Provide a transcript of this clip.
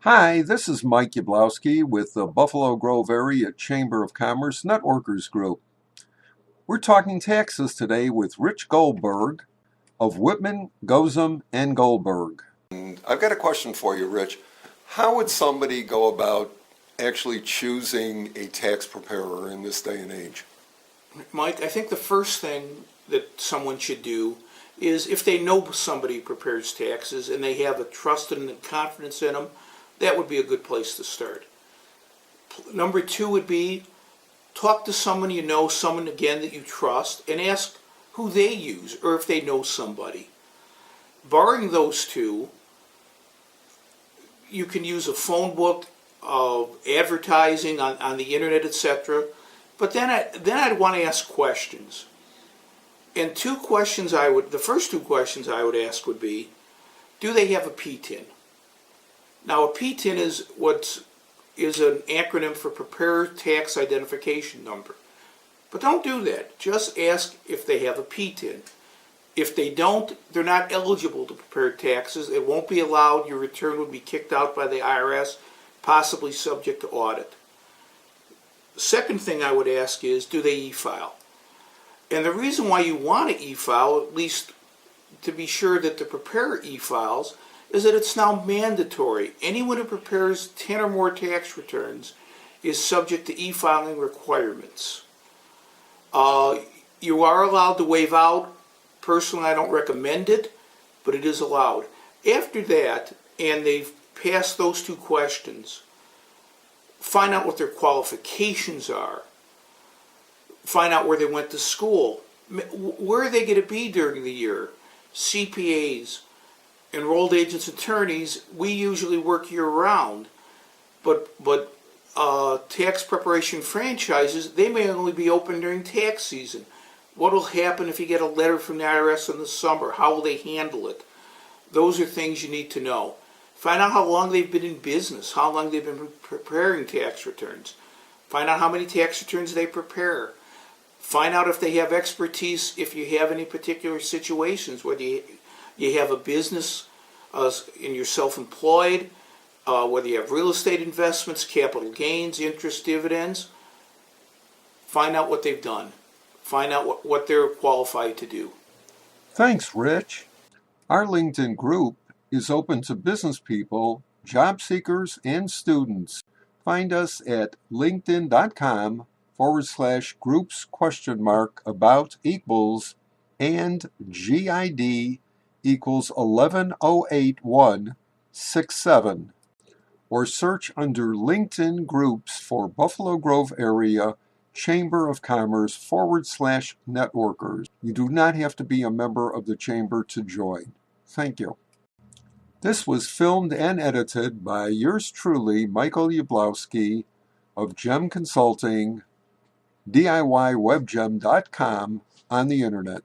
Hi, this is Mike Yablowski with the Buffalo Grove Area Chamber of Commerce Networkers Group. We're talking taxes today with Rich Goldberg of Whitman, Gozum, and Goldberg. I've got a question for you, Rich. How would somebody go about actually choosing a tax preparer in this day and age? Mike, I think the first thing that someone should do is if they know somebody who prepares taxes and they have a trust and confidence in them, that would be a good place to start. Number two would be talk to someone you know, someone again that you trust, and ask who they use or if they know somebody. Barring those two, you can use a phone book of advertising on the internet, etc. But then I'd want to ask questions. And the first two questions I would ask would be, do they have a PTIN? Now, a PTIN is an acronym for Preparer Tax Identification Number. But don't do that. Just ask if they have a PTIN. If they don't, they're not eligible to prepare taxes. It won't be allowed. Your return would be kicked out by the IRS, possibly subject to audit. The second thing I would ask is, do they e-file? And the reason why you want to e-file, at least to be sure that the preparer e-files, is that it's now mandatory. Anyone who prepares 10 or more tax returns is subject to e-filing requirements. You are allowed to waive out. Personally, I don't recommend it, but it is allowed. After that, and they've passed those two questions, find out what their qualifications are. Find out where they went to school. Where are they going to be during the year? CPAs, enrolled agents, attorneys, we usually work year-round, but tax preparation franchises, they may only be open during tax season. What will happen if you get a letter from the IRS in the summer? How will they handle it? Those are things you need to know. Find out how long they've been in business, how long they've been preparing tax returns. Find out how many tax returns they prepare. Find out if they have expertise, if you have any particular situations, whether you have a business and you're self-employed, whether you have real estate investments, capital gains, interest, dividends. Find out what they've done. Find out what they're qualified to do. Thanks, Rich. Our LinkedIn group is open to business people, job seekers, and students. Find us at linkedin.com/groups?about equals and GID equals 1108167, or search under LinkedIn groups for Buffalo Grove Area Chamber of Commerce /networkers. You do not have to be a member of the Chamber to join. Thank you. This was filmed and edited by yours truly, Michael Yablowski of Gem Consulting, DIYWebGem.com on the internet.